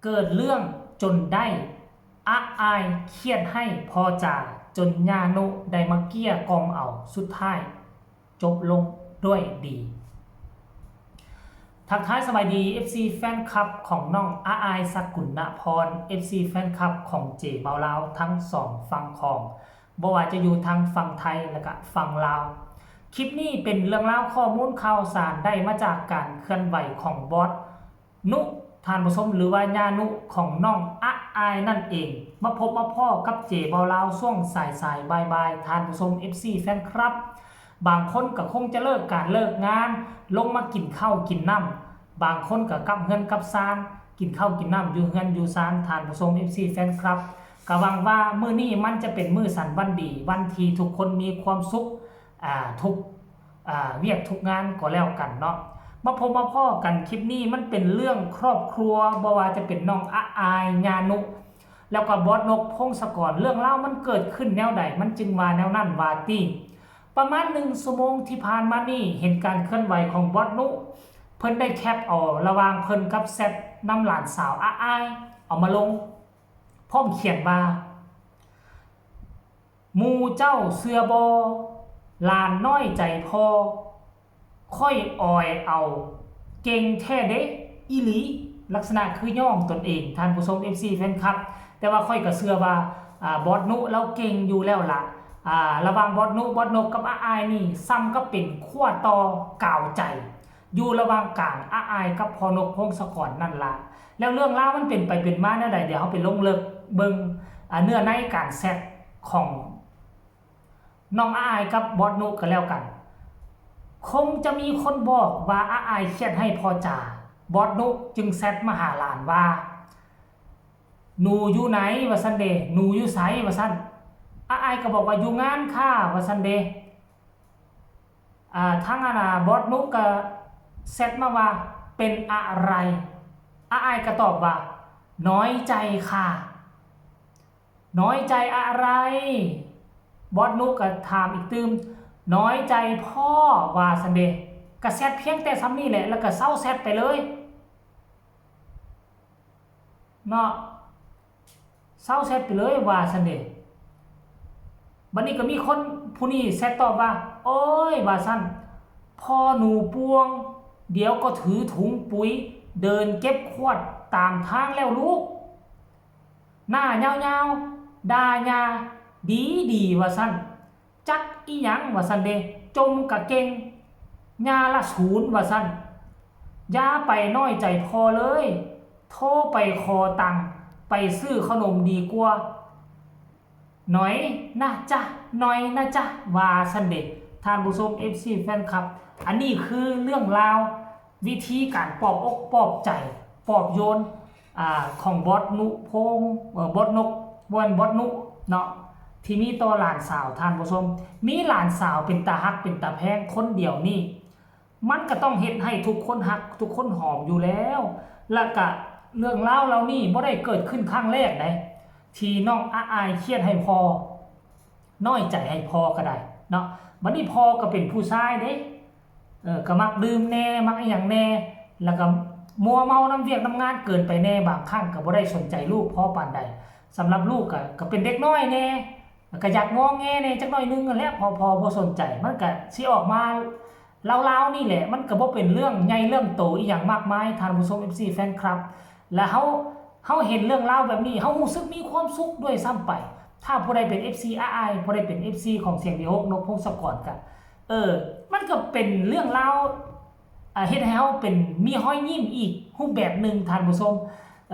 เกิดเรื่องจนได้อะอายเครียดให้พอจ่าจนญาโนุได้มาเกี้ยกอมเอาสุดท้ายจบลงด้วยดีทักทายสบายดี FC แฟนคลับของน้องอาอายสกุลณพร FC แฟนคลับของเจเบาลาวทั้งสองฝั่งของบ่ว่าจะอยู่ทางฝั่งไทยและก็ฝั่งลาวคลิปนี้เป็นเรื่องราวข้อมูลข่าวสารได้มาจากการเคลื่อนไหวของบอสนุทานผสมหรือว่าญานุของน้องอาอายนั่นเองมาพบมาพ่อกับเจเบาลาวช่วงสายบายทานผสม FC แฟนคลับบางคนก็คงจะเลิกการเลิกงานลงมากินข้าวกินน้ำบางคนก็กลับเฮือนกลับซานกินข้าวกินน้ำอยู่เฮือนอยู่ซานทานผสม FC แฟนคลับก็หวังว่ามื้อนี้มันจะเป็นมื้อสันวันดีวันที่ทุกคนมีความสุขทุกเวียกทุกงานก็แล้วกันเนาะมาพบมาพ่อกันคลิปนี้มันเป็นเรื่องครอบครัวบ่ว่าจะเป็นน้องอาอายญานุแล้วก็บอสนกพงศกรเรื่องเล่ามันเกิดขึ้นแนวใดมันจึงมาแนวนั้นว่าติประมาณ1 ชั่วโมงที่ผ่านมานี่เห็นการเคลื่อนไหวของบอสนุเพิ่นได้แคปเอาระหว่างเพิ่นกับแซดน้ำหลานสาวอาอายเอามาลงพร้อมเขียนว่าหมู่เจ้าเสือบอลานน้อยใจพอค่อยออยเอาเก่งแท้เด้อีหลีลักษณะคือย่องตนเองท่านผู้ชม FC แฟนคลับแต่ว่าค่อยก็เชื่อว่าบอสนุเราเก่งอยู่แล้วล่ะระหว่างบอสนกกับอาอายนี่ซ้ำก็เป็นขั้วต่อกาวใจอยู่ระหว่างกลางอาอายกับพอนกพงศกรนั่นล่ะแล้วเรื่องราวมันเป็นไปเป็นมาแนวใดเดี๋ยวเฮาไปลงลึกเบิ่งเนื้อในการแซดของน้องอาอายกับบอสนุกันแล้วกันคงจะมีคนบอกว่าอาอายเครียดให้พอจ่าบอสนุจึงแซดมาหาหลานว่าหนูอยู่ไหนวะซันเดหนูอยู่ไสวะซันอาอายก็บอกว่าอยู่งานค่ะวะซันเดทั้งบอสนุก็แซดมาว่าเป็นอะไรอาอายก็ตอบว่าน้อยใจค่ะน้อยใจอะไรบอสนุก็ถามอีกตืมน้อยใจพ่อว่าซันเดก็แซดเพียงแต่ซ้ำนี่แหละแล้วก็เศร้าแซดไปเลยเนาะเศร้าแซดไปเลยว่าซันเดบัดนี้ก็มีคนผู้นี้แซดตอบว่าโอ้ยว่าซั่นพ่อหนูปวงเดี๋ยวก็ถือถุงปุ๋ยเดินเก็บขวดตามทางแล้วลูกหน้ายาวๆด่ายาดีว่าซั่นจักอีหยังว่าซั่นเด้จมกะเก่งยาละศูนย์ว่าซั่นอย่าไปน้อยใจพอเลยโทรไปขอตังค์ไปซื้อขนมดีกว่าหน่อยนะจ๊ะหน่อยนะจ๊ะว่าซั่นเด้ท่านผู้ชม FC แฟนคลับอันนี้คือเรื่องราววิธีการปลอบอกปลอบใจปลอบโยนของบอสนุพงบอสนกบอสนุเนาะที่มีต่อหลานสาวท่านผู้ชมมีหลานสาวเป็นตาฮักเป็นตาแพงคนเดียวนี่มันก็ต้องเฮ็ดให้ทุกคนฮักทุกคนหอมอยู่แล้วแล้วก็เรื่องราวเรานี่บ่ได้เกิดขึ้นครั้งแรกได้ที่น้องอาอายเครียดให้พอน้อยใจให้พอก็ได้เนาะบัดนี้พอก็เป็นผู้ชายเด้ก็มักดื่มแน่มักอีหยังแน่แล้วก็มัวเมาน้ำเวียกน้ำงานเกินไปแน่บางครั้งก็บ่ได้สนใจลูกพอปานใดสำหรับลูกก็เป็นเด็กน้อยแน่ก็อยากงอแงแน่จักหน่อยนึงนั่นแหละพอบ่สนใจมันก็สิออกมาลาวๆนี่แหละมันก็บ่เป็นเรื่องใหญ่เรื่องโตอีหยังมากมายท่านผู้ชม FC แฟนคลับแล้วเฮาเห็นเรื่องราวแบบนี้เฮารู้สึกมีความสุขด้วยซ้ำไปถ้าผู้ใดเป็น FC อาอายผู้ใดเป็น FC ของเสียงดี6นกพงศกรก็มันก็เป็นเรื่องราวเฮ็ดให้เฮาเป็นมีรอยยิ้มอีกรูปแบบนึงท่านผู้ชม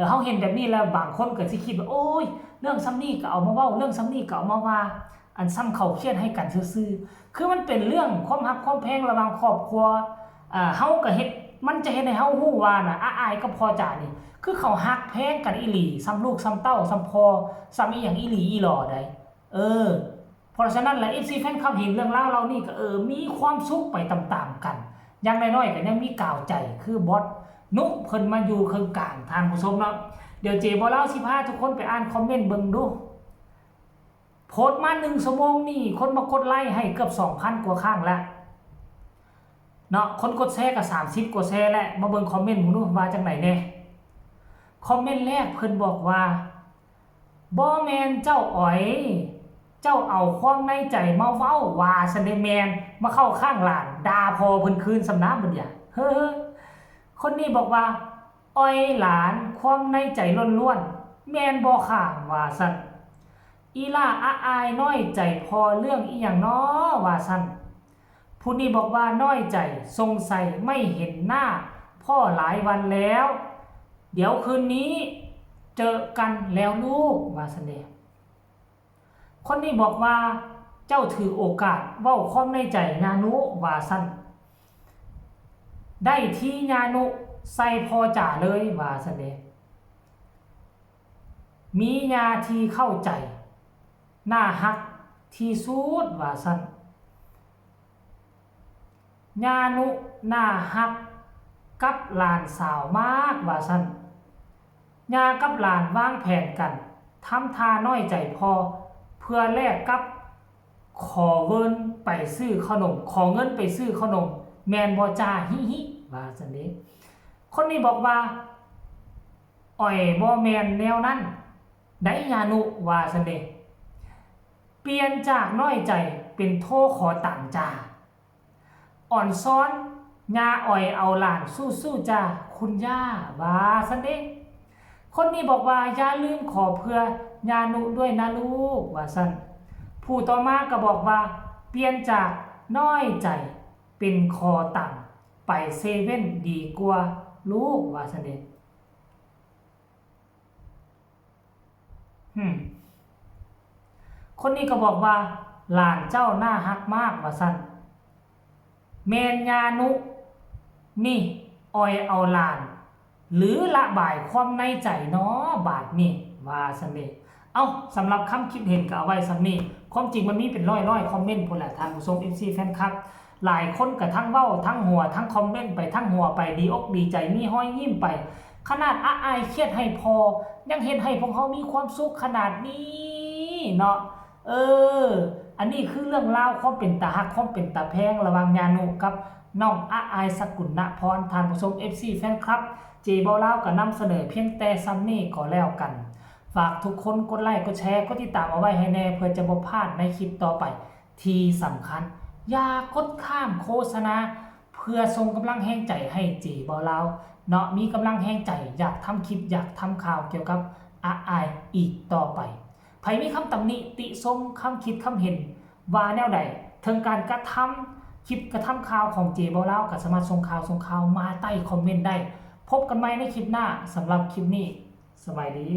เฮาเห็นแบบนี้แล้วบางคนก็สิคิดว่าโอ๊ยเรื่องซ้ำนี้ก็เอามาเว้าเรื่องซ้ำนี้ก็เอามาว่าอันซ้ำเขาเครียดให้กันซื่อๆคือมันเป็นเรื่องความรักความแพงระหว่างครอบครัวเฮาก็เฮ็ดมันจะเฮ็ดให้เฮาฮู้ว่าน่ะอาอายกับพ่อจ๋านี่คือเขาฮักแพงกันอีหลีซ้ำลูกซ้ำเต้าซ้ำพ่อซ้ำอีหยังอีหลีอีหล่อได้เพราะฉะนั้นแหละ FC แฟนคลับเห็นเรื่องราวเรานี่ก็มีความสุขไปตามๆกันอย่างน้อยๆก็ยังมีกาวใจคือบอสนุเพิ่นมาอยู่เครื่องกลางท่านผู้ชมเนาะเดี๋ยวเจบ่เล่าสิพาทุกคนไปอ่านคอมเมนต์เบิ่งดูโพสต์มา1 ชั่วโมงนี่คนมากดไลค์ให้เกือบ 2,000 กว่าครั้งแล้วเนาะคนกดแชร์ก็30 กว่าแชร์แล้วมาเบิ่งคอมเมนต์หมู่ดูว่าจังไหนแน่ค คอมเมนต์แรกเพิ่นบอกว่าบ่แม่นเจ้าอ๋อยเจ้าเอาความในใจมาเว้าว่าซันเดแมนมาเข้าข้างหลานด่าพอเพิ่นคืนสำน้ำบัดเนี่ยเฮ้อคนนี้บอกว่าอ้อยหลานความในใจล้วนๆแม่นบ่ค่ะว่าซั่นอีล่าอาอายน้อยใจพอเรื่องอีหยังน้อว่าซั่นผู้นี้บอกว่าน้อยใจสงสัยไม่เห็นหน้าพ่อหลายวันแล้ว เดี๋ยวคืนนี้เจอกันแล้วลูกว่าซั่นเด้คนนี้บอกว่าเจ้าถือโอกาสเว้าความในใจญานุว่าซั่นได้ที่ญานุใส่พอจ่าเลยว่าซั่นเด้มีญาที่เข้าใจน่าฮักที่สุดว่าซั่นญานุน่าฮักกับหลานสาวมากว่าซั่นญากับหลานวางแผนกันทำทาน้อยใจพอเพื่อแลกกับขอเงินไปซื้อขนมขอเงินไปซื้อขนมแมนบ่จ้าฮิฮิว่าซั่นเด้คนนี้บอกว่าอ้อยบ่แมนแนวนั้นได้ญานุว่าซั่นเด้เปลี่ยนจากน้อยใจเป็นโทรขอตังจ้าอ่อนซ้อนญาอ้อยเอาหลานสู้ๆจ้าคุณย่าว่าซั่นเด้คนนี้บอกว่าอย่าลืมขอเพื่อญานุด้วยนะลูกว่าซั่นผู้ต่อมาก็บอกว่าเปลี่ยนจากน้อยใจเป็นคอต่ำไปเซเว่นดีกว่าลูกว่าซั่นเด้คนนี้ก็บอกว่าหลานเจ้าน่าฮักมากว่าซั่นแม่นญานุนี่อ้อยเอาหลานหรือระบายความในใจเนาะบาดนี้ว่าซั่นเด้เอาสำหรับคำคิดเห็นก็เอาไว้ซำนี้ความจริงมันมีเป็นร้อยๆคอมเมนต์พุ่นแหละท่านผู้ชม FC แฟนคลับหลายคนก็ทั้งเว้าทั้งหัวทั้งคอมเมนต์ไปทั้งหัวไปดีอกดีใจมีห้อยยิ้มไปขนาดอายเครียดให้พอยังเห็นให้พวกเขามีความสุขขนาดนี้เนาะอันนี้คือเรื่องราวความเป็นตาฮักความเป็นตาแพงระหว่างญานุกับน้องอายสกุลณพรท่านผู้ชม FC แฟนคลับเจบ่าวลาวก็นำเสนอเพียงแต่ซ้ำนี้ก็แล้วกันฝากทุกคนกดไลค์กดแชร์กดติดตามเอาไว้ให้แน่เพื่อจะบ่พลาดในคลิปต่อไปที่สำคัญอย่ากดข้ามโฆษณาเพื่อส่งกำลังแรงใจให้เจบ่าวลาวเนาะมีกำลังแรงใจอยากทำคลิปอยากทำข่าวเกี่ยวกับอายอีกต่อไปไผมีคำตำหนิติชมคำคิดคำเห็นว่าแนวใดถึงการกระทำคลิปกระทำข่าวของเจบ่าวลาวก็สามารถส่งข่าวมาใต้คอมเมนต์ได้พบกันใหม่ในคลิปหน้าสำหรับคลิปนี้สบายดี